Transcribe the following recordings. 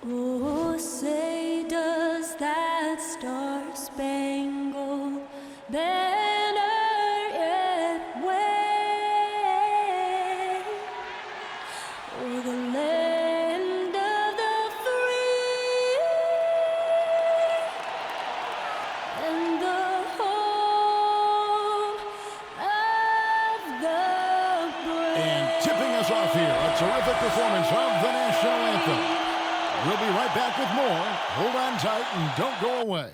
Oh, say does that star-spangled banner yet wave o'er the land of the free and the home of the brave. And tipping us off here, a terrific performance of the national anthem. We'll be right back with more. Hold on tight and don't go away.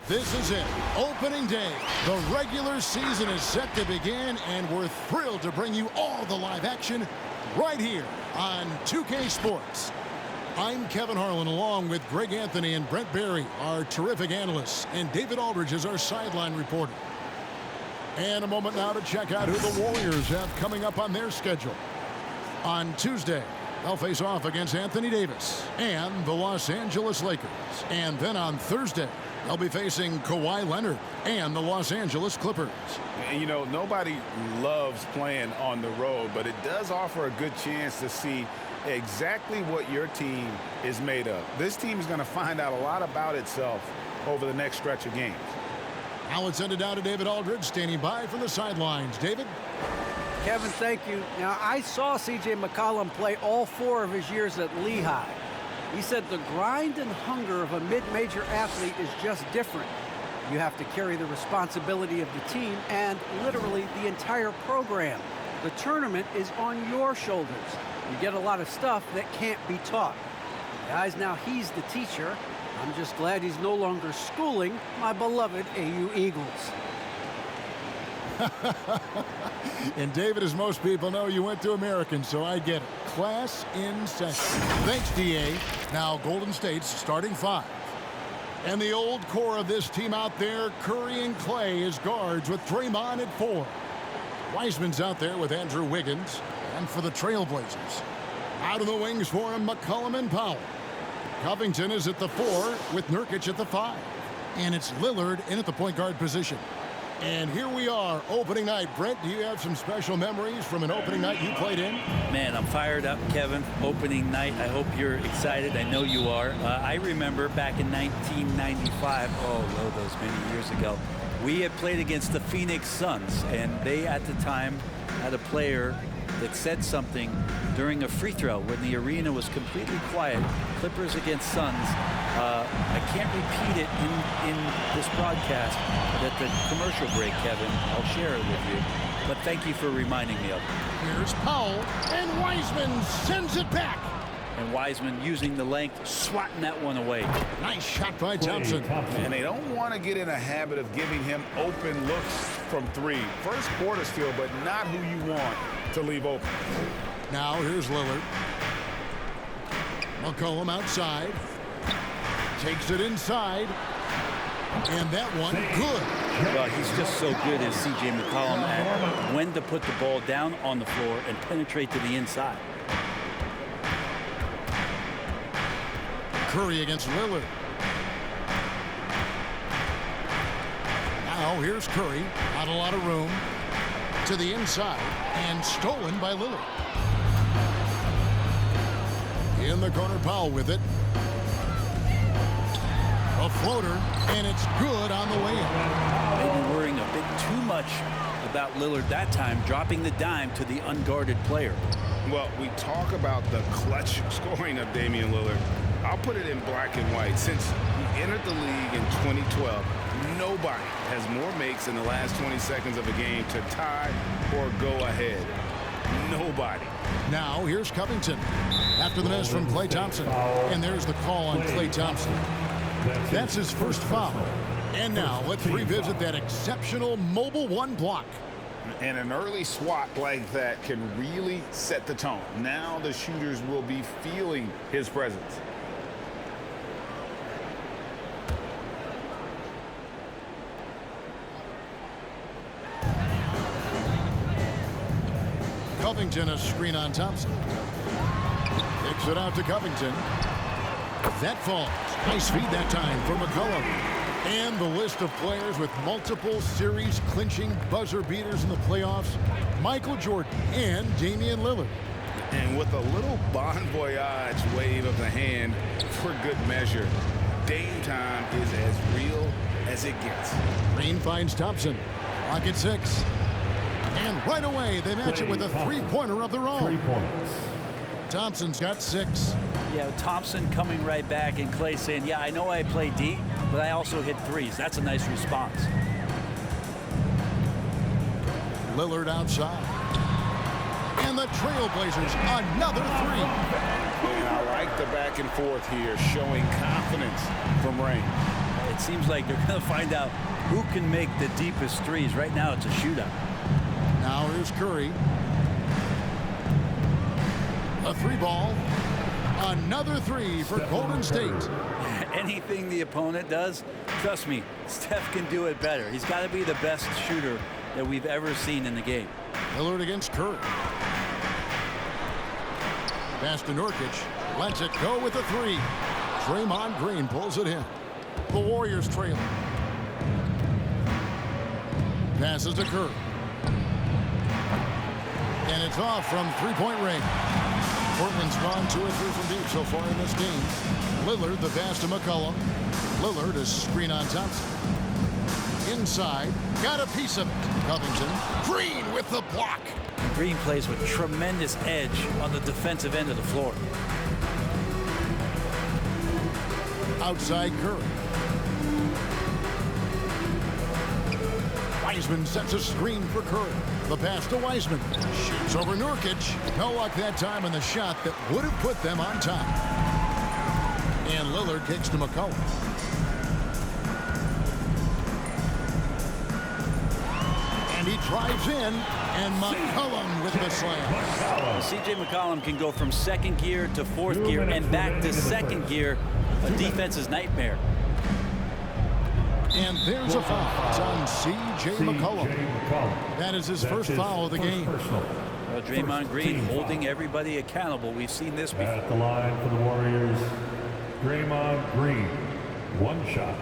This is it, opening day. The regular season is set to begin, and we're thrilled to bring you all the live action right here on 2K Sports. I'm Kevin Harlan, along with Greg Anthony and Brent Barry, our terrific analysts, and David Aldridge is our sideline reporter. And a moment now to check out who the Warriors have coming up on their schedule. On Tuesday, they'll face off against Anthony Davis and the Los Angeles Lakers. And then on Thursday, they'll be facing Kawhi Leonard and the Los Angeles Clippers. And, you know, nobody loves playing on the road, but it does offer a good chance to see exactly what your team is made of. This team is going to find out a lot about itself over the next stretch of games. Now let's send it down to David Aldridge, standing by from the sidelines. David? Kevin, thank you. Now, I saw C.J. McCollum play all 4 of his years at Lehigh. He said the grind and hunger of a mid-major athlete is just different. You have to carry the responsibility of the team and literally the entire program. The tournament is on your shoulders. You get a lot of stuff that can't be taught. Guys, now he's the teacher. I'm just glad he's no longer schooling my beloved AU Eagles. And David, as most people know, you went to American, so I get it. Class in session. Thanks, D.A. Now Golden State's starting 5. And the old core of this team out there, Curry and Clay as guards with Draymond at 4. Wiseman's out there with Andrew Wiggins. And for the Trailblazers, out of the wings for him, McCollum and Powell. Covington is at the 4 with Nurkic at the 5. And it's Lillard in at the point guard position. And here we are, opening night. Brent, do you have some special memories from an opening night you played in? Man, I'm fired up, Kevin. Opening night. I hope you're excited. I know you are. I remember back in 1995, those many years ago, we had played against the Phoenix Suns, and they at the time had a player that said something during a free throw when the arena was completely quiet. Clippers against Suns. I can't repeat it in this broadcast, but at the commercial break, Kevin, I'll share it with you. But thank you for reminding me of it. Here's Powell, and Wiseman sends it back. And Wiseman using the length, swatting that one away. Nice shot by Thompson. And they don't want to get in a habit of giving him open looks from 3. First quarter still, but not who you want to leave open. Now here's Lillard. McCollum outside. Takes it inside. And that one, good. Well, he's just so good as C.J. McCollum at when to put the ball down on the floor and penetrate to the inside. Curry against Lillard. Now here's Curry. Not a lot of room. To the inside. And stolen by Lillard. In the corner, Powell with it. A floater, and it's good on the way in. Maybe worrying a bit too much about Lillard that time, dropping the dime to the unguarded player. Well, we talk about the clutch scoring of Damian Lillard. I'll put it in black and white. Since he entered the league in 2012, nobody has more makes in the last 20 seconds of a game to tie or go ahead. Nobody. Now here's Covington. After the miss from Klay Thompson. And there's the call on Klay Thompson. That's his first foul. And now let's revisit that exceptional mobile 1 block. And an early swat like that can really set the tone. Now the shooters will be feeling his presence. Covington, a screen on Thompson. Kicks it out to Covington. That falls. Nice feed that time for McCollum. And the list of players with multiple series-clinching buzzer beaters in the playoffs, Michael Jordan and Damian Lillard. And with a little bon voyage wave of the hand for good measure, Dame time is as real as it gets. Green finds Thompson. Clock at 6. And right away, they match it with a three-pointer of their own. 3 points. Thompson's got 6. Yeah, Thompson coming right back, and Clay saying, yeah, I know I play D, but I also hit threes. That's a nice response. Lillard outside. And the Trailblazers, another 3. And I like the back and forth here, showing confidence from Ray. It seems like they're going to find out who can make the deepest threes. Right now, it's a shootout. Now here's Curry. A 3-ball. Another 3 for Golden State. Anything the opponent does, trust me, Steph can do it better. He's got to be the best shooter that we've ever seen in the game. Lillard against Curry. Pass to Nurkic. Lets it go with a 3. Draymond Green pulls it in. The Warriors trail. Passes to Curry. And it's off from three-point range. Portland's gone 2 or 3 from deep so far in this game. Lillard, the pass to McCollum. Lillard, a screen on Thompson. Inside, got a piece of it. Covington. Green with the block. Green plays with tremendous edge on the defensive end of the floor. Outside Curry. Wiseman sets a screen for Curry. The pass to Wiseman. Shoots over Nurkic. No luck that time on the shot that would have put them on top. And Lillard kicks to McCollum. And he drives in. And McCollum with the slam. C.J. McCollum can go from second gear to fourth gear and back to second gear. A defense's nightmare. And there's a foul. It's on C.J. McCollum. That is his first foul of the game. Well, Draymond Green holding everybody accountable. We've seen this before. At the line for the Warriors, Draymond Green. 1 shot.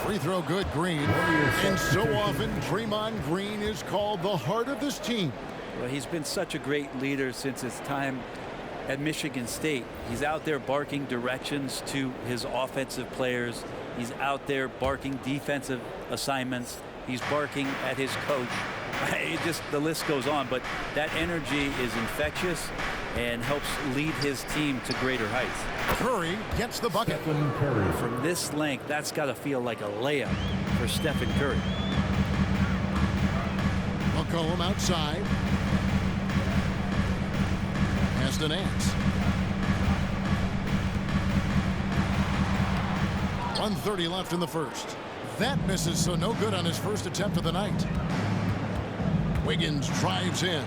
Free throw good, Green. And so often, Draymond Green is called the heart of this team. Well, he's been such a great leader since his time at Michigan State. He's out there barking directions to his offensive players. He's out there barking defensive assignments. He's barking at his coach. The list goes on, but that energy is infectious and helps lead his team to greater heights. Curry gets the bucket. From this length, that's got to feel like a layup for Stephen Curry. McCollum outside. Pass to Nance. 1:30 left in the first. That misses, so no good on his first attempt of the night. Wiggins drives in.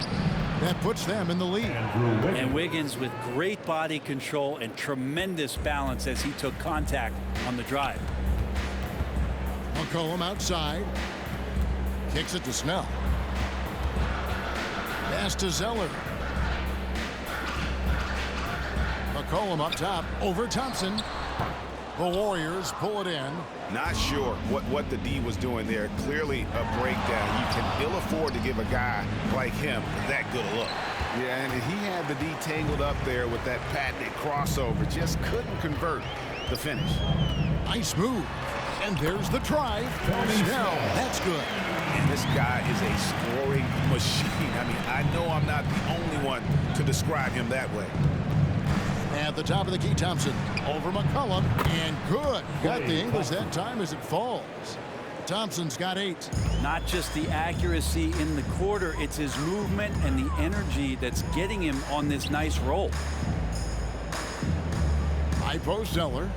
That puts them in the lead. And Wiggins with great body control and tremendous balance as he took contact on the drive. McCollum outside. Kicks it to Snell. Pass to Zeller. McCollum up top over Thompson. The Warriors pull it in. Not sure what the D was doing there. Clearly a breakdown. You can ill afford to give a guy like him that good a look. Yeah, and he had the D tangled up there with that patented crossover. Just couldn't convert the finish. Nice move. And there's the drive. Snell, that's good. And this guy is a scoring machine. I mean, I know I'm not the only one to describe him that way. At the top of the key, Thompson over McCollum, and good. Got the English that time as it falls. Thompson's got 8. Not just the accuracy in the quarter, it's his movement and the energy that's getting him on this nice roll. High post Zeller.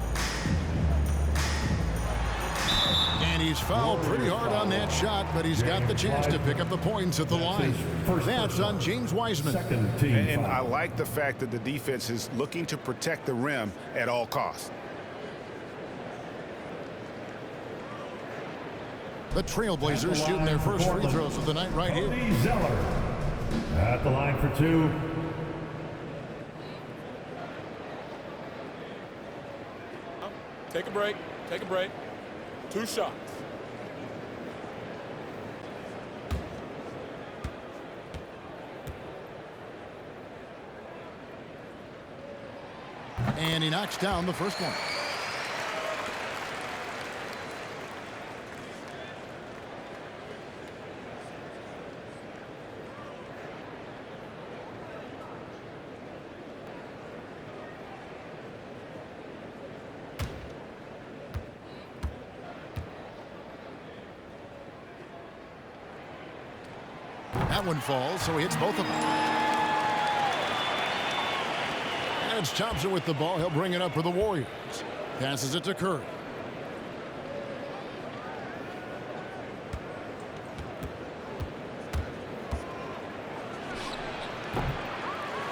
And he's fouled pretty hard on that shot, but he's got the chance to pick up the points at the line. That's on James Wiseman. Second team And I foul. like the fact that the defense is looking to protect the rim at all costs. The Trailblazers shooting their first free throws of the night right here. Cody Zeller at the line for two. Take a break. Take a break. 2 shots. And he knocks down the first one. That one falls, so he hits both of them. And it's Thompson with the ball. He'll bring it up for the Warriors. Passes it to Curry.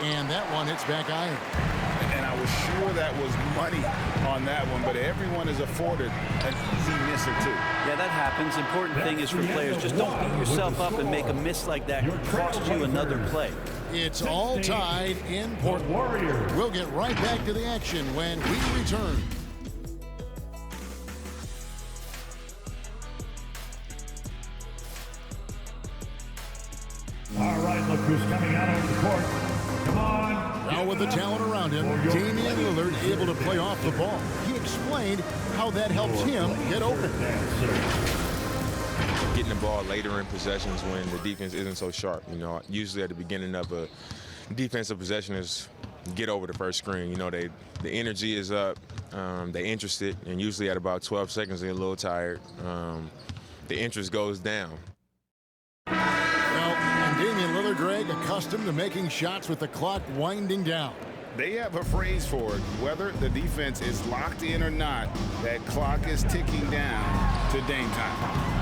And that one hits back iron. And I was sure that was money on that one, but everyone is afforded an easy miss or two. Yeah, that happens. Important thing is for players, just don't beat yourself up and make a miss like that. It cost you another play. It's all tied in Portland. Warriors. We'll get right back to the action when we return. All right, look who's coming out on the court. Come on. Now with the talent around him, Damian Lillard able to play off the ball. He explained how that helps him get open. Getting the ball later in possessions when the defense isn't so sharp. You know, usually at the beginning of a defensive possession is get over the first screen. You know, the energy is up, they're interested, and usually at about 12 seconds they're a little tired. The interest goes down. Well, and Damian Lillard, Greg, accustomed to making shots with the clock winding down. They have a phrase for it. Whether the defense is locked in or not, that clock is ticking down to Dame time.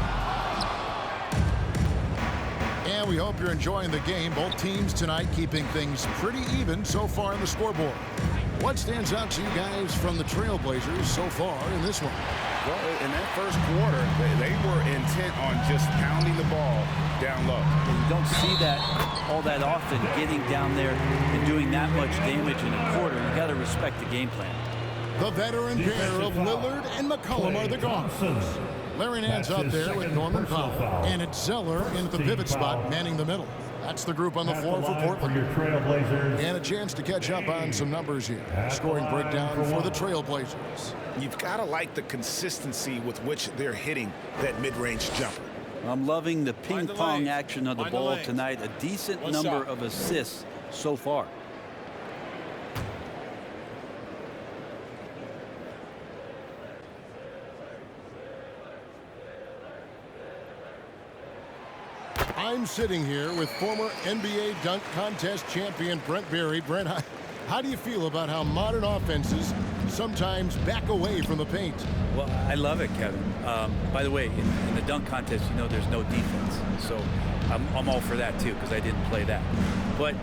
And we hope you're enjoying the game. Both teams tonight keeping things pretty even so far on the scoreboard. What stands out to you guys from the Trailblazers so far in this one? Well, in that first quarter, they were intent on just pounding the ball down low. You don't see that all that often, getting down there and doing that much damage in a quarter. You got to respect the game plan. The veteran pair of Lillard and McCollum are the guards. Larry Nance out there with Norman Powell. And it's Zeller in the pivot spot, manning the middle. That's the group on the floor for Portland. For your Trailblazers. And a chance to catch up on some numbers here. Scoring breakdown for the Trailblazers. You've got to like the consistency with which they're hitting that mid-range jumper. I'm loving the ping-pong action of the Find the ball lanes. tonight. A decent One number shot. of assists so far. I'm sitting here with former NBA dunk contest champion Brent Berry. Brent, how do you feel about how modern offenses sometimes back away from the paint? Well, I love it, Kevin. By the way, in the dunk contest, you know there's no defense. So I'm all for that, too, because I didn't play that. But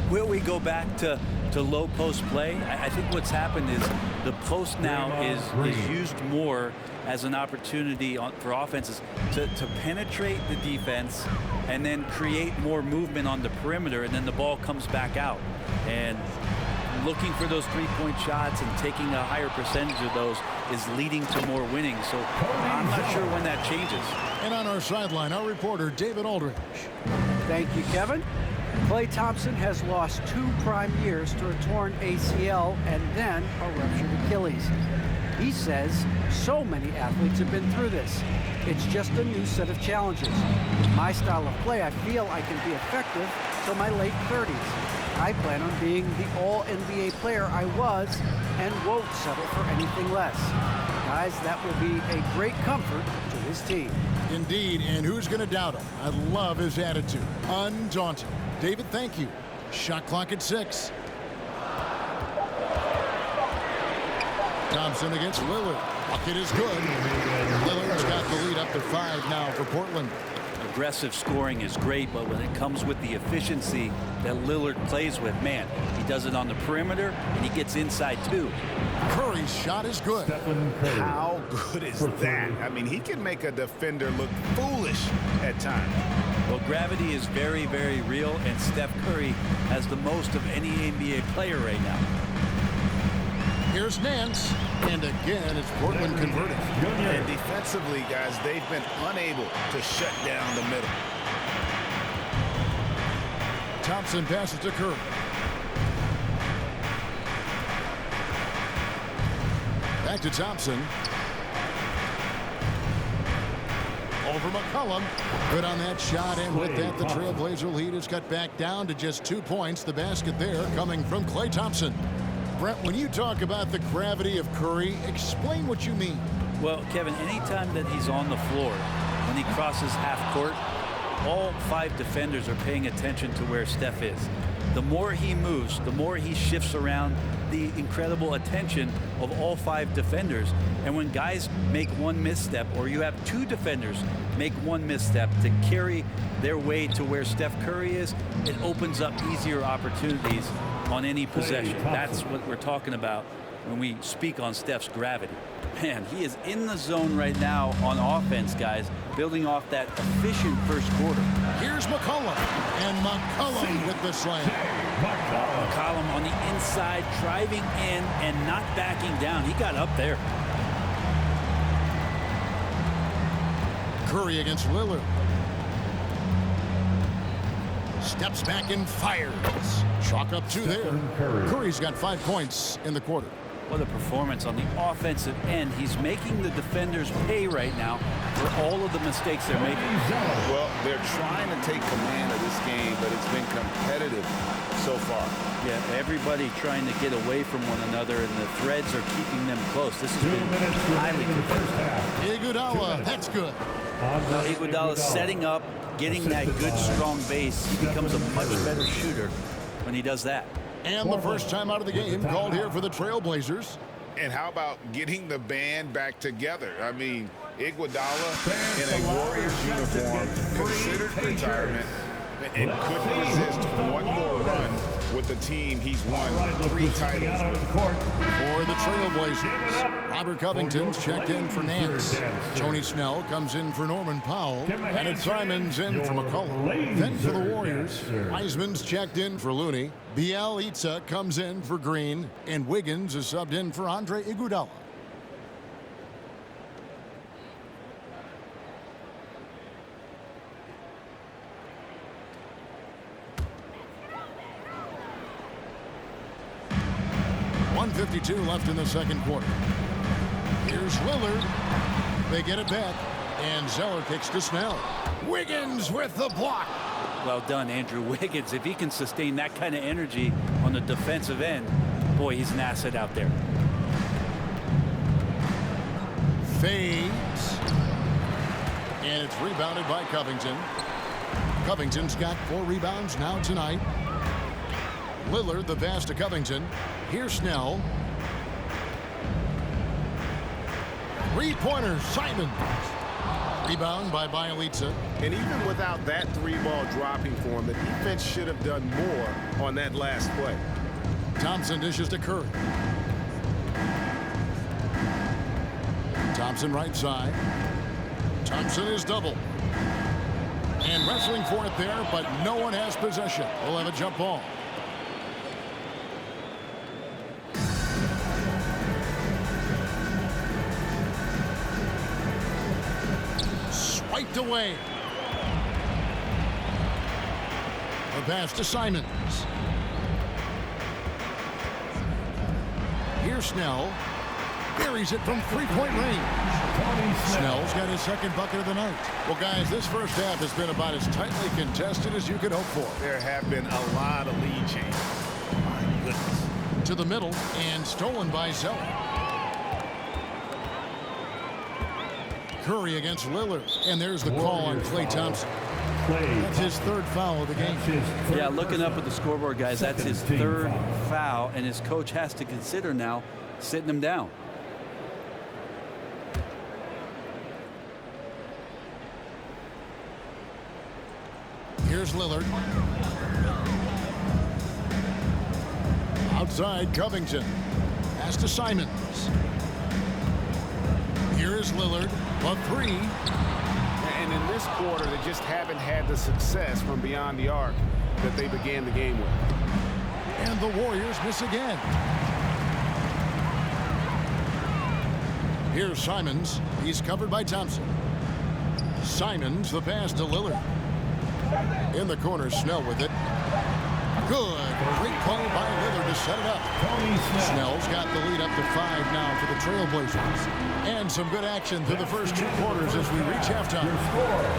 will we go back to low post play? I think what's happened is the post now is used more as an opportunity for offenses to penetrate the defense and then create more movement on the perimeter, and then the ball comes back out. And looking for those three-point shots and taking a higher percentage of those is leading to more winning. So I'm not sure when that changes. And on our sideline, our reporter, David Aldridge. Thank you, Kevin. Klay Thompson has lost 2 prime years to a torn ACL and then a ruptured Achilles. He says so many athletes have been through this. It's just a new set of challenges. With my style of play, I feel I can be effective till my late 30s. I plan on being the all-NBA player I was and won't settle for anything less. Guys, that will be a great comfort to his team. Indeed, and who's going to doubt him? I love his attitude. Undaunted. David, thank you. Shot clock at 6. Thompson against Lillard. Bucket is good. Lillard It's got the lead up to 5 now for Portland. Aggressive scoring is great, but when it comes with the efficiency that Lillard plays with, man, he does it on the perimeter and he gets inside too. Curry's shot is good. How good is that? I mean, he can make a defender look foolish at times. Well, gravity is very, very real, and Steph Curry has the most of any NBA player right now. Here's Nance, and again, it's Portland converting. And defensively, guys, they've been unable to shut down the middle. Thompson passes to Curry. Back to Thompson. Over McCollum. Good on that shot, and with that, the Trailblazer lead is cut back down to just 2 points. The basket there coming from Klay Thompson. Brett, when you talk about the gravity of Curry, explain what you mean. Well, Kevin, anytime that he's on the floor, when he crosses half court, all 5 defenders are paying attention to where Steph is. The more he moves, the more he shifts around, the incredible attention of all 5 defenders. And when guys make one misstep, or you have 2 defenders make one misstep to carry their way to where Steph Curry is, it opens up easier opportunities on any possession. That's what we're talking about when we speak on Steph's gravity. Man, he is in the zone right now on offense, guys, building off that efficient first quarter. Here's McCollum, and McCollum with the slam. McCollum on the inside, driving in and not backing down. He got up there. Curry against Lillard. Steps back and fires. Chalk up 2 there. Curry's got 5 points in the quarter. What a performance on the offensive end. He's making the defenders pay right now for all of the mistakes they're making. Well, they're trying to take command of this game, but it's been competitive so far. Yeah, everybody trying to get away from one another, and the threads are keeping them close. This has been highly competitive. Iguodala, that's good. Iguodala setting up, getting that good, strong base. He becomes a much better shooter when he does that. And the first time out of the game called here for the Trailblazers. And how about getting the band back together? I mean, Iguodala in a Warriors uniform, considered retirement, and couldn't resist one more run with the team he's won 3 titles with. For the Trailblazers, Robert Covington's checked in for Nance. Tony Snell comes in for Norman Powell. And it's Simons in for McCollum. Then for the Warriors, Wiseman's checked in for Looney. Bielitsa comes in for Green. And Wiggins is subbed in for Andre Iguodala. .152 left in the second quarter. Here's Lillard. They get it back. And Zeller kicks to Snell. Wiggins with the block. Well done, Andrew Wiggins. If he can sustain that kind of energy on the defensive end, boy, he's an asset out there. Fades. And it's rebounded by Covington. Covington's got 4 rebounds now tonight. Lillard, the pass to Covington. Here's Snell. 3-pointer, Simons. Rebound by Bielitsa. And even without that 3-ball dropping for him, the defense should have done more on that last play. Thompson dishes to Curry. Thompson right side. Thompson is double. And wrestling for it there, but no one has possession. We'll have a jump ball. Swiped away. The pass to Simons. Here's Snell. Buries it from 3-point range. Snell's got his second bucket of the night. Well, guys, this first half has been about as tightly contested as you could hope for. There have been a lot of lead changes. My goodness. To the middle and stolen by Zeller. Curry against Lillard. And there's the call on Klay Thompson. That's his 3rd foul of the game. Yeah, looking up at the scoreboard, guys, that's his 3rd foul, and his coach has to consider now sitting him down. Here's Lillard. Outside, Covington. Pass to Simons. Here is Lillard. A three. And in this quarter, they just haven't had the success from beyond the arc that they began the game with. And the Warriors miss again. Here's Simons. He's covered by Thompson. Simons, the pass to Lillard. In the corner, Snell with it. Good. Great play by Lillard to set it up. Snell's got the lead up to 5 now for the Trailblazers. And some good action through the first 2 quarters as we reach halftime.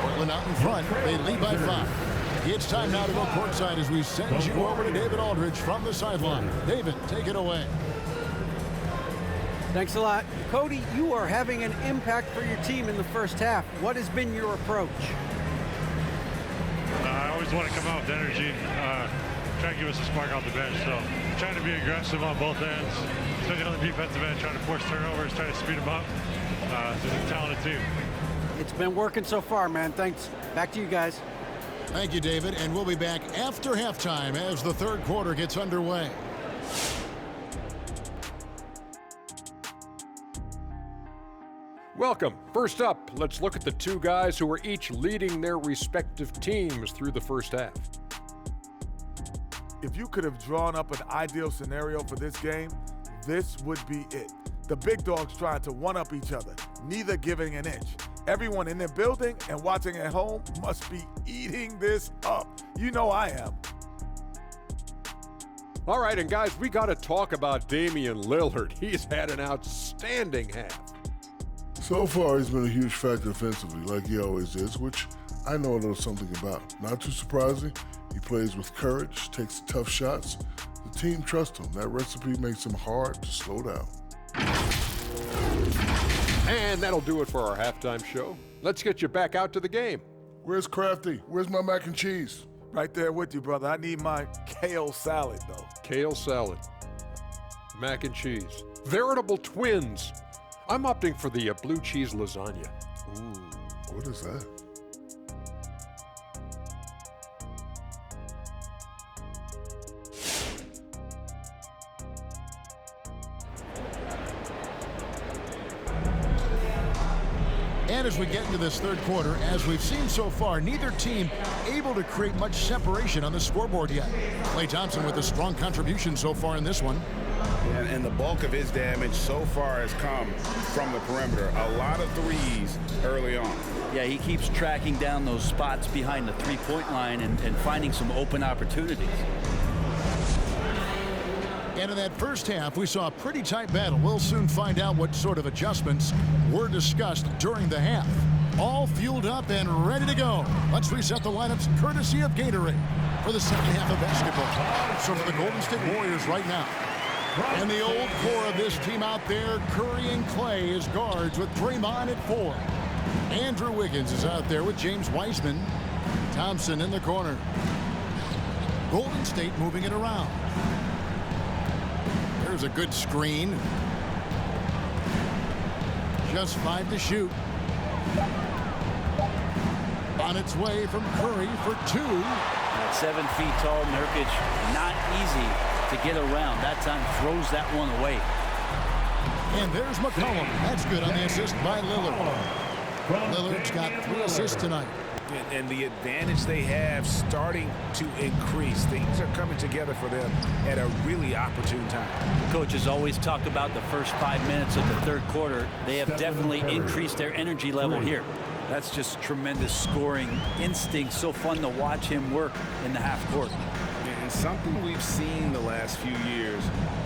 Portland out in front. They lead by 5. It's time now to go courtside as we send you over to David Aldridge from the sideline. David, take it away. Thanks a lot. Cody, you are having an impact for your team in the first half. What has been your approach? I always want to come out with energy, try to give us a spark off the bench. So trying to be aggressive on both ends, especially on the defensive end, trying to force turnovers, trying to speed them up. It's a talented team. It's been working so far, man. Thanks. Back to you guys. Thank you, David. And we'll be back after halftime as the third quarter gets underway. Welcome. First up, let's look at the 2 guys who are each leading their respective teams through the first half. If you could have drawn up an ideal scenario for this game, this would be it. The big dogs trying to one-up each other, neither giving an inch. Everyone in their building and watching at home must be eating this up. You know I am. All right, and guys, we got to talk about Damian Lillard. He's had an outstanding half. So far, he's been a huge factor offensively, like he always is, which I know a little something about. Not too surprising, he plays with courage, takes tough shots. The team trusts him. That recipe makes him hard to slow down. And that'll do it for our halftime show. Let's get you back out to the game. Where's Crafty? Where's my mac and cheese? Right there with you, brother. I need my kale salad, though. Kale salad, mac and cheese, veritable twins. I'm opting for the blue cheese lasagna. Ooh, what is that? And as we get into this third quarter, as we've seen so far, neither team able to create much separation on the scoreboard yet. Klay Thompson with a strong contribution so far in this one. And the bulk of his damage so far has come from the perimeter. A lot of threes early on. Yeah, he keeps tracking down those spots behind the three-point line and finding some open opportunities. And in that first half, we saw a pretty tight battle. We'll soon find out what sort of adjustments were discussed during the half. All fueled up and ready to go. Let's reset the lineups courtesy of Gatorade for the second half of basketball. So for the Golden State Warriors right now. And the old core of this team out there, Curry and Klay as guards with Draymond at 4. Andrew Wiggins is out there with James Wiseman. Thompson in the corner. Golden State moving it around. There's a good screen. Just 5 to shoot. On its way from Curry for 2. At 7 feet tall, Nurkic, not easy to get around. That time throws that one away. And there's McCollum. That's good on the assist by Lillard. Lillard's got 3 assists tonight. And the advantage they have starting to increase. Things are coming together for them at a really opportune time. Coach has always talked about the first 5 minutes of the third quarter. They have definitely increased their energy level here. That's just tremendous scoring instinct. So fun to watch him work in the half court. And something we've seen the last few years,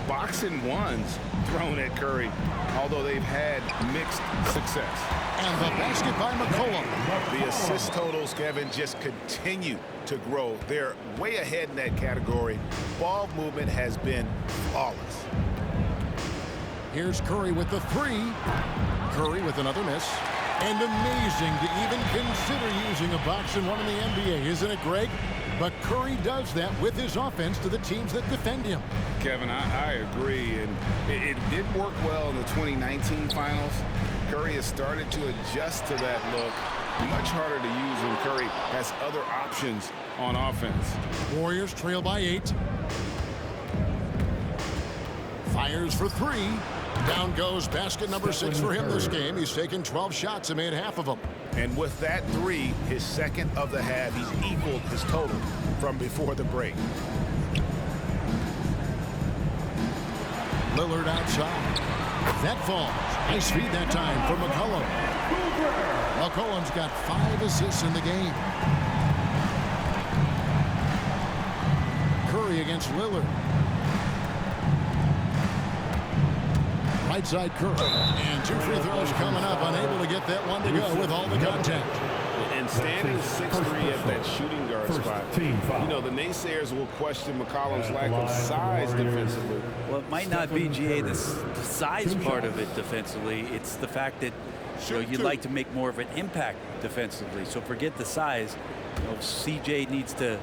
boxing ones thrown at Curry, although they've had mixed success. And the basket by McCollum. The assist totals, Kevin, just continue to grow. They're way ahead in that category. Ball movement has been flawless. Here's Curry with the 3. Curry with another miss. And amazing to even consider using a boxing one in the NBA, isn't it, Greg? But Curry does that with his offense to the teams that defend him. Kevin, I agree. And it did work well in the 2019 finals. Curry has started to adjust to that look. Much harder to use when Curry has other options on offense. Warriors trail by 8. Fires for 3. Down goes basket number 6 for him this game. He's taken 12 shots and made half of them. And with that 3, his second of the half, he's equaled his total from before the break. Lillard outside. That falls. Nice feed that time for McCollum. McCollum's got 5 assists in the game. Curry against Lillard. Right side Curry. And 2 free throws coming up. Unable to get that one to go with all the contact. And standing 6'3" at that shooting guard spot. You know, the naysayers will question McCollum's lack of size defensively. Well, it might not be, GA, the size part of it defensively. It's the fact that you'd like to make more of an impact defensively. So forget the size. CJ needs to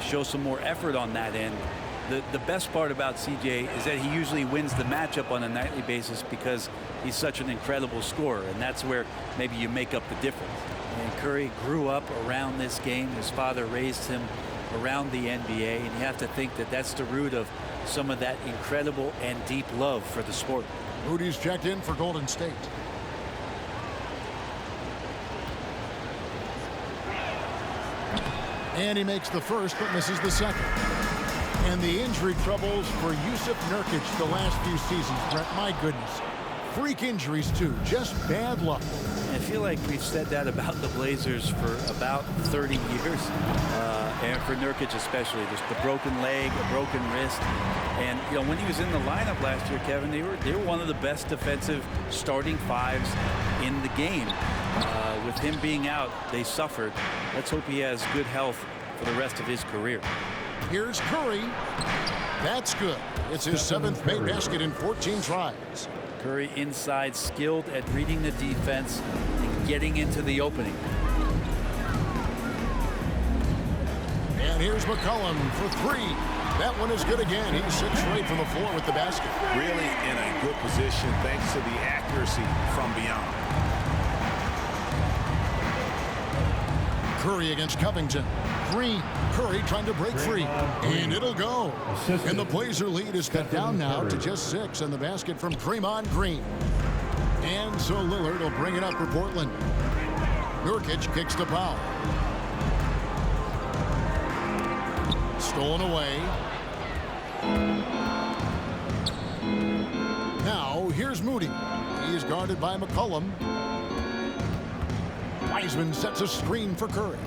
show some more effort on that end. The best part about CJ is that he usually wins the matchup on a nightly basis because he's such an incredible scorer, and that's where maybe you make up the difference. And Curry grew up around this game. His father raised him around the NBA, and you have to think that that's the root of some of that incredible and deep love for the sport. Moody's checked in for Golden State. And he makes the first but misses the second. And the injury troubles for Yusuf Nurkic the last few seasons, Brett. My goodness. Freak injuries, too. Just bad luck. I feel like we've said that about the Blazers for about 30 years. And for Nurkic especially. Just the broken leg, a broken wrist. And, when he was in the lineup last year, Kevin, they were one of the best defensive starting 5s in the game. With him being out, they suffered. Let's hope he has good health for the rest of his career. Here's Curry. That's good. It's his 7th made basket in 14 tries. Curry inside, skilled at reading the defense and getting into the opening. And here's McCollum for 3. That one is good again. He's 6 straight from the floor with the basket. Really in a good position thanks to the accuracy from beyond. Curry against Covington. Green. Curry trying to break free. And it'll go. And the Blazer lead is cut down now to just 6 in the basket from Draymond Green. And so Lillard will bring it up for Portland. Nurkic kicks the foul. Stolen away. Now here's Moody. He's guarded by McCollum. Wiseman sets a screen for Curry.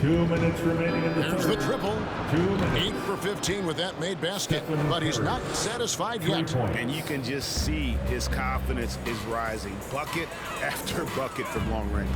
2 minutes remaining in the There's third. the triple. 2 minutes. 8 for 15 with that made basket, but he's not satisfied yet. And you can just see his confidence is rising. Bucket after bucket from long range.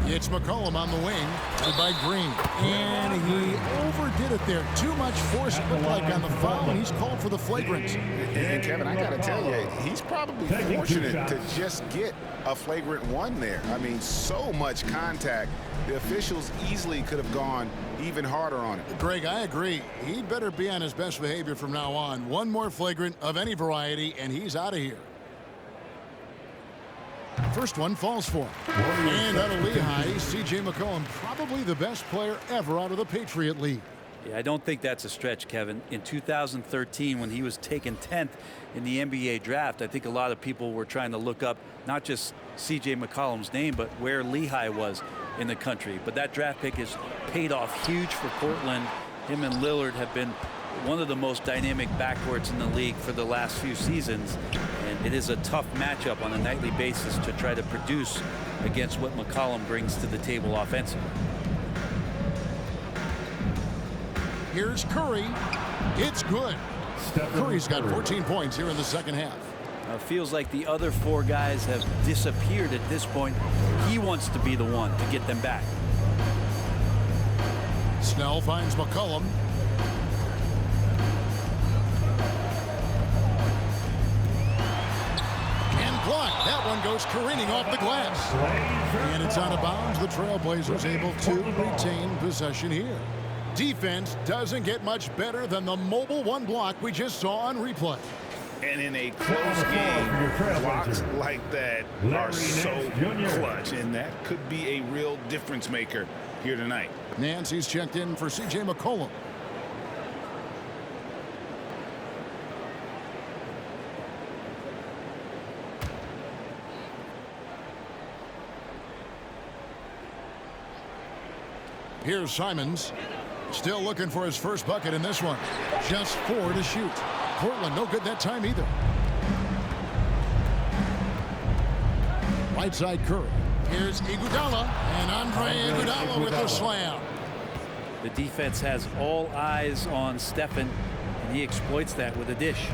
It's McCollum on the wing, led by Green. And he overdid it there. Too much force, it looked like, on the foul, and he's called for the flagrant. And Kevin, I got to tell you, he's probably fortunate to just get a flagrant 1 there. I mean, so much contact. The officials easily could have gone even harder on it. Greg, I agree. He'd better be on his best behavior from now on. One more flagrant of any variety, and he's out of here. First one falls for him. And out of Lehigh, C.J. McCollum, probably the best player ever out of the Patriot League. Yeah, I don't think that's a stretch, Kevin. In 2013, when he was taken 10th in the NBA draft, I think a lot of people were trying to look up not just C.J. McCollum's name, but where Lehigh was in the country. But that draft pick has paid off huge for Portland. Him and Lillard have been one of the most dynamic backcourts in the league for the last few seasons. And it is a tough matchup on a nightly basis to try to produce against what McCollum brings to the table offensively. Here's Curry. It's good. Curry's got 14 points here in the second half. Feels like the other 4 guys have disappeared at this point. He wants to be the one to get them back. Snell finds McCollum. Blocked. That one goes careening off the glass. And it's out of bounds. The Trailblazers able to retain possession here. Defense doesn't get much better than the mobile 1 block we just saw on replay. And in a close game, blocks like that are so clutch, and that could be a real difference maker here tonight. Nancy's checked in for C.J. McCollum. Here's Simons. Still looking for his first bucket in this one. Just 4 to shoot. Portland no good that time either. Right side Curry. Here's Iguodala. And Andre Iguodala with the slam. The defense has all eyes on Stephen, and he exploits that with a dish.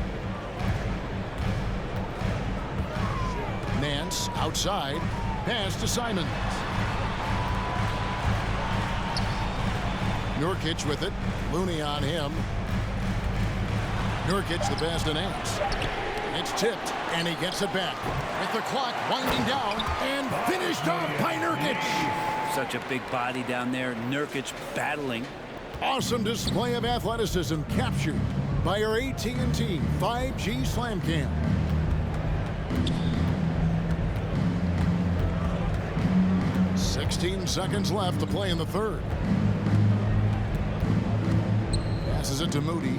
Nance outside. Pass to Simons. Nurkic with it. Looney on him. Nurkic the pass to Nance. It's tipped, and he gets it back. With the clock winding down, and finished off by Nurkic. Such a big body down there. Nurkic battling. Awesome display of athleticism captured by our AT&T 5G Slam Cam. "16 seconds left to play in the third. Passes it to Moody.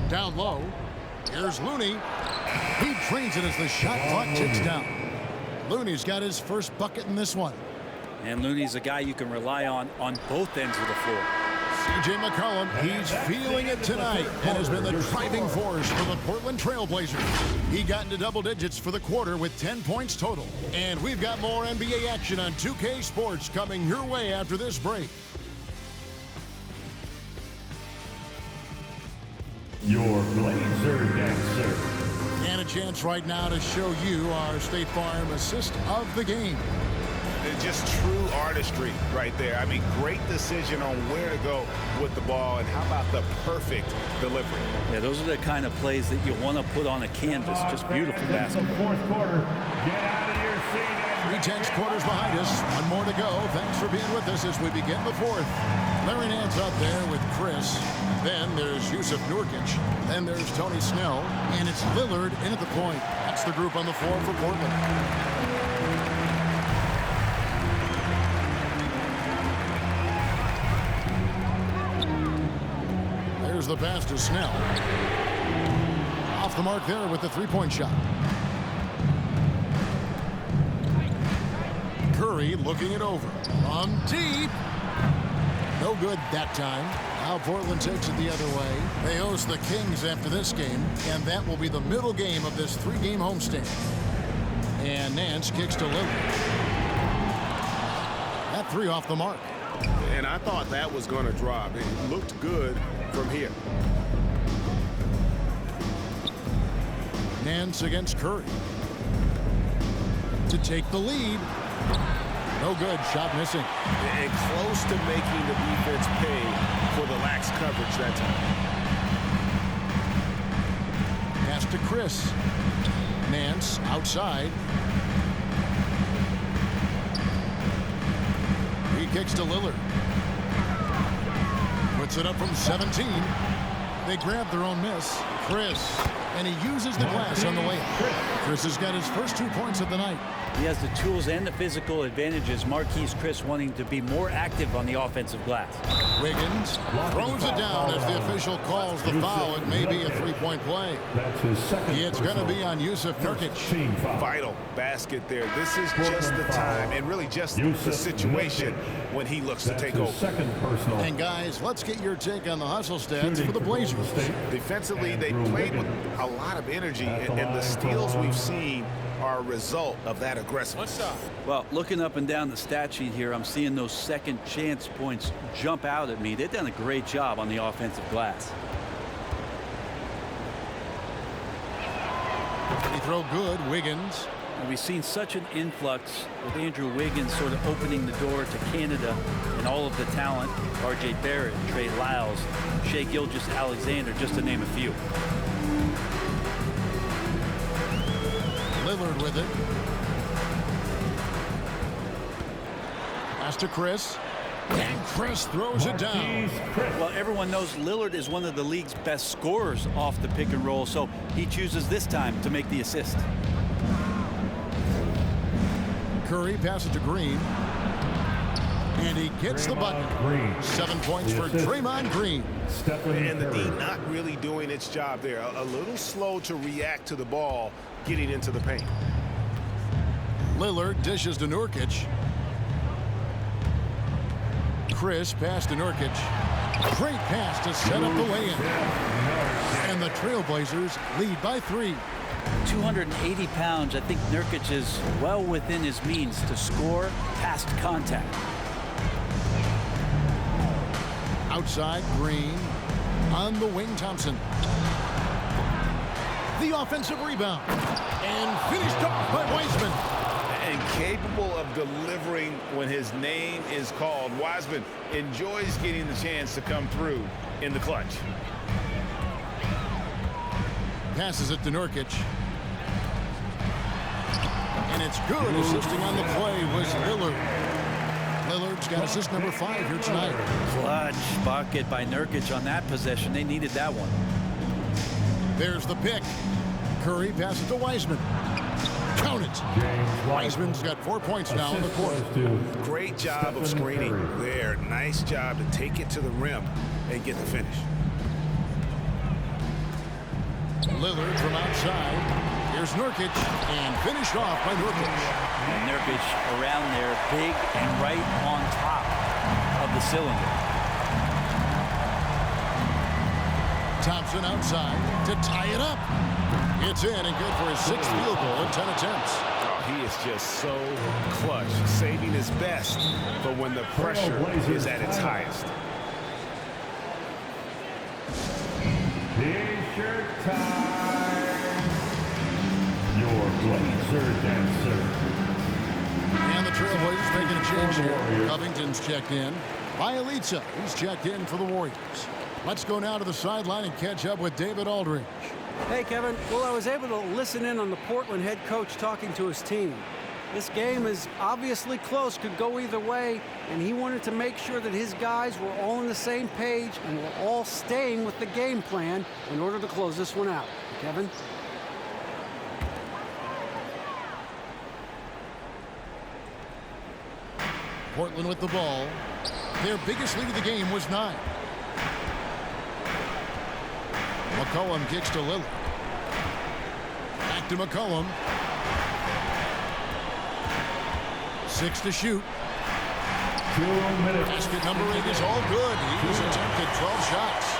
Down low. Here's Looney. He drains it as the shot clock ticks down. Looney's got his first bucket in this one. And Looney's a guy you can rely on both ends of the floor. C.J. McCollum, he's feeling it tonight and has been the driving force for the Portland Trailblazers. He got into double digits for the quarter with 10 points total. And we've got more NBA action on 2K Sports coming your way after this break. Your Blazer Dancer. And a chance right now to show you our State Farm assist of the game. It's just true artistry right there. I mean, great decision on where to go with the ball, and how about the perfect delivery? Yeah, those are the kind of plays that you want to put on a canvas. Just beautiful basketball. Fourth quarter. Get out of your seat. 3 tenths quarters behind us. One more to go. Thanks for being with us as we begin the fourth. Larry Nance up there with Chris. Then there's Yusuf Nurkic. Then there's Tony Snell. And it's Lillard in at the point. That's the group on the floor for Portland. There's the pass to Snell. Off the mark there with the three-point shot. Curry looking it over. On deep. No good that time. Now Portland takes it the other way. They host the Kings after this game, and that will be the middle game of this 3-game homestand. And Nance kicks to Lillard. That 3 off the mark. And I thought that was going to drop. It looked good from here. Nance against Curry. To take the lead. No good. Shot missing. And close to making the defense pay for the lax coverage that time. Pass to Chris. Nance outside. He kicks to Lillard. Puts it up from 17. They grab their own miss. Chris. And he uses the glass on the way. Chris has got his first 2 points of the night. He has the tools and the physical advantages. Marquise Chris wanting to be more active on the offensive glass. Wiggins throws it down as the official calls the foul. It may be a three-point play. That's his second. It's going to be on Yusuf Nurkic. Vital basket there. This is just the time, and really just the situation when he looks to take over. Second personal. And guys, let's get your take on the hustle stats for the Blazers. Defensively, they played with a lot of energy, and the steals we've seen are a result of that aggressiveness. Well, looking up and down the stat sheet here, I'm seeing those second chance points jump out at me. They've done a great job on the offensive glass. He throw good. Wiggins. And we've seen such an influx with Andrew Wiggins sort of opening the door to Canada and all of the talent. R.J. Barrett, Trey Lyles, Shai Gilgeous-Alexander, just to name a few. Lillard with it. Pass to Chris. And Chris throws it down. Well, everyone knows Lillard is one of the league's best scorers off the pick and roll, so he chooses this time to make the assist. Curry passes to Green. And he gets the bucket. 7 points for Draymond Green. And the D not really doing its job there. A little slow to react to the ball getting into the paint. Lillard dishes to Nurkic. Chris pass to Nurkic. Great pass to set up the lay-in. And the Trailblazers lead by 3. 280 pounds. I think Nurkic is well within his means to score past contact. Outside, Green. On the wing, Thompson. The offensive rebound. And finished off by Wiseman. And capable of delivering when his name is called. Wiseman enjoys getting the chance to come through in the clutch. Passes it to Nurkic. And it's good. Assisting on the play was Lillard. Lillard's got assist number 5 here tonight. Clutch bucket by Nurkic on that possession. They needed that one. There's the pick. Curry passes to Wiseman. Count it. Wiseman's got 4 points now in the court. Great job of screening there. Nice job to take it to the rim and get the finish. Lillard from outside. Here's Nurkic, and finished off by Nurkic. And Nurkic around there, big and right on top of the cylinder. Thompson outside to tie it up. It's in and good for his 6th field goal in 10 attempts. He is just so clutch, saving his best for when the pressure is at its highest. T-shirt time. Your Blazer dancer. And the Trailblazers making a change here. Covington's checked in. Bielitsa, he's checked in for the Warriors. Let's go now to the sideline and catch up with David Aldridge. Hey, Kevin. Well, I was able to listen in on the Portland head coach talking to his team. This game is obviously close, could go either way, and he wanted to make sure that his guys were all on the same page and were all staying with the game plan in order to close this one out. Kevin? Portland with the ball. Their biggest lead of the game was 9. McCollum kicks to Lillard. Back to McCollum. 6 to shoot. 2 minutes. Basket number 8 is all good. He's attempted 12 shots.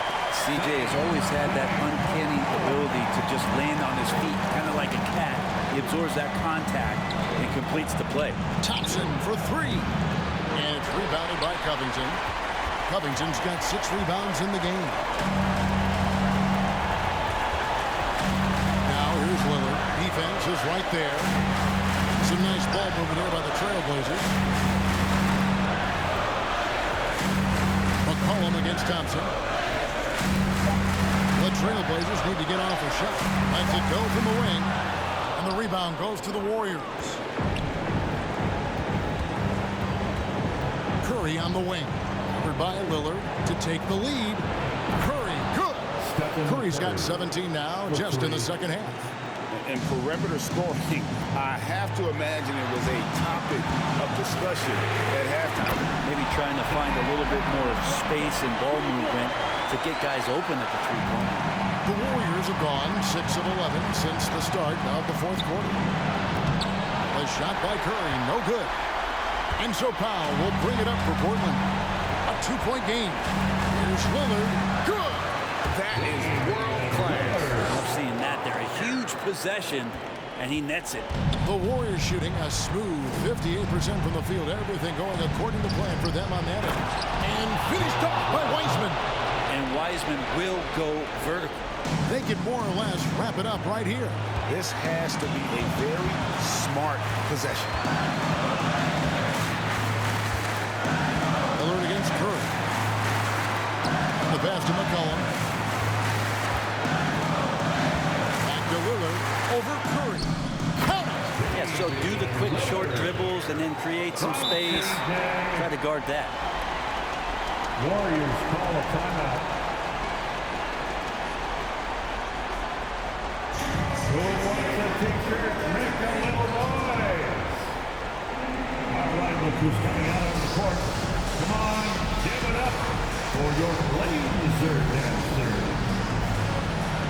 CJ has always had that uncanny ability to just land on his feet, kind of like a cat. He absorbs that contact and completes the play. Thompson for 3. And it's rebounded by Covington. Covington's got 6 rebounds in the game. Now here's Lillard. Defense is right there. Some nice ball movement there by the Trailblazers. McCollum against Thompson. The Trailblazers need to get off a shot. Lets it go from the wing. And the rebound goes to the Warriors. Curry on the wing. Covered by Lillard to take the lead. Curry, good. Curry's got 17 now, just in the second half. And perimeter scoring, I have to imagine it was a topic of discussion at halftime. Maybe trying to find a little bit more space and ball movement to get guys open at the three-point. The Warriors have gone 6 of 11 since the start of the 4th quarter. A shot by Curry, no good. And so Powell will bring it up for Portland. A 2-point game. Here's Lillard, good. That is world class. I've seen that there. A huge possession, and he nets it. The Warriors shooting a smooth 58% from the field. Everything going according to plan for them on that end. And finished off by Wiseman. And Wiseman will go vertical. They can more or less wrap it up right here. This has to be a very smart possession. Lillard against Curry. And the pass to McCollum. Back to Lillard over Curry. Count it! Yeah, so do the quick short dribbles and then create some space. Try to guard that. Warriors call a timeout. Who wants a t-shirt? Make a little noise. All right, look who's coming out on the court. Come on, give it up for your laser dancer.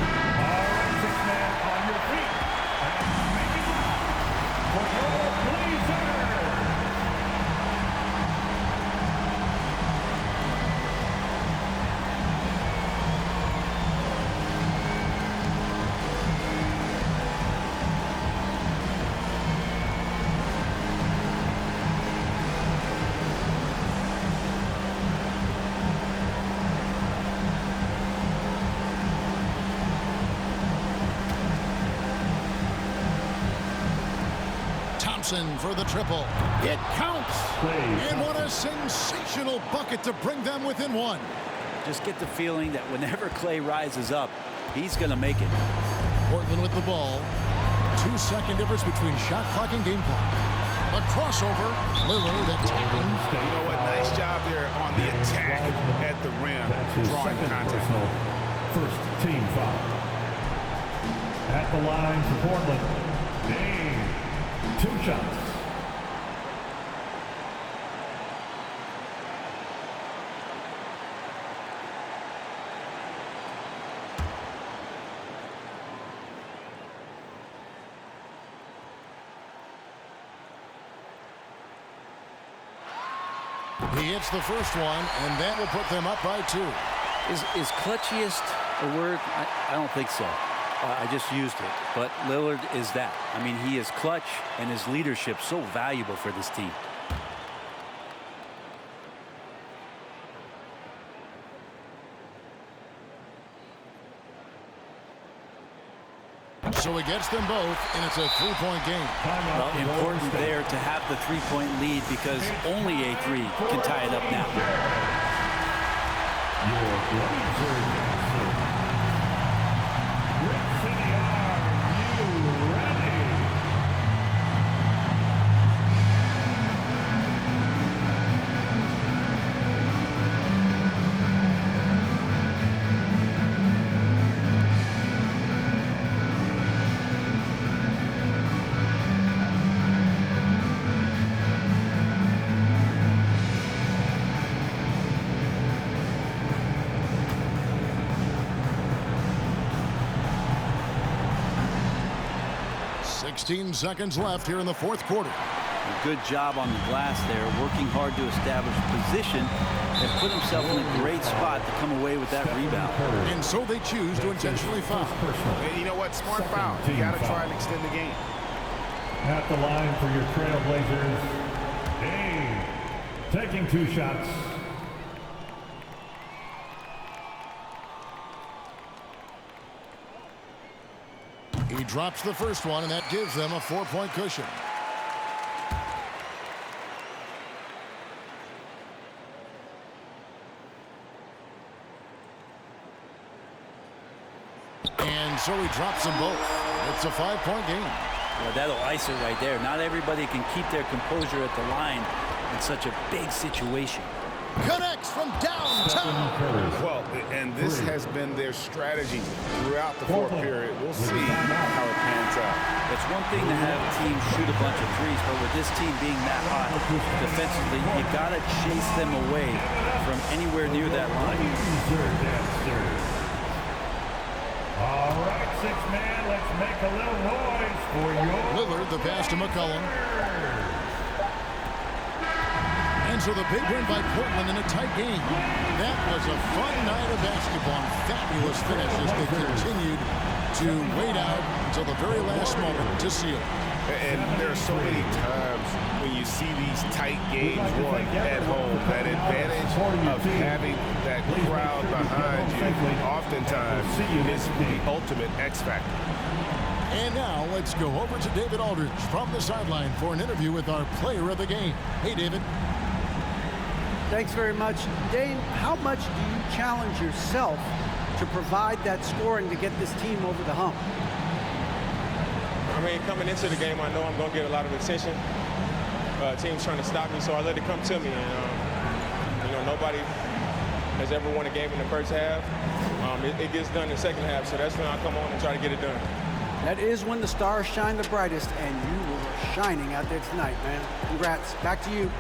All right, 6-man on your feet. And make it loud for your blazer. For the triple. It counts. And what a sensational bucket to bring them within one. Just get the feeling that whenever Clay rises up, he's going to make it. Portland with the ball. 2-second difference between shot clock and game clock. A crossover. Lillard attacking. You know what? Nice job there on the attack at the rim. Drawing contact. First team foul. At the line for Portland. Dame. 2 shots. He hits the first one, and that will put them up by 2. Is clutchiest a word? I don't think so. I just used it. But Lillard is that. I mean, he is clutch, and his leadership so valuable for this team. So he gets them both, and it's a 3-point game. Well, important there to have the 3-point lead because only a 3 can tie it up now. Seconds left here in the 4th quarter. A good job on the glass there, working hard to establish position and put himself in a great spot to come away with that rebound. And so they choose to intentionally foul. And you know what? Smart foul. You got to try and extend the game. At the line for your Trailblazers, Dame taking 2 shots. He drops the first one, and that gives them a 4-point cushion. And so he drops them both. It's a 5-point game. Well, that'll ice it right there. Not everybody can keep their composure at the line in such a big situation. Connects from downtown. Well, and this has been their strategy throughout the 4th period. We'll see how it pans out. It's one thing to have teams shoot a bunch of threes, but with this team being that hot defensively, you got to chase them away from anywhere near that line. All right, 6-man, let's make a little noise for your Lillard, the pass to McCollum. And so the big win by Portland in a tight game. That was a fun night of basketball. Fabulous finish as they continued to wait out until the very last moment to seal. And there are so many times when you see these tight games won at home, that advantage of having that crowd behind you oftentimes is the ultimate X factor. And now let's go over to David Aldridge from the sideline for an interview with our player of the game. Hey, David. Thanks very much. Dane, how much do you challenge yourself to provide that scoring to get this team over the hump? I mean, coming into the game, I know I'm going to get a lot of attention. Teams trying to stop me, so I let it come to me. And, you know, nobody has ever won a game in the first half. It gets done in the second half, so that's when I come on and try to get it done. That is when the stars shine the brightest, and you were shining out there tonight, man. Congrats. Back to you.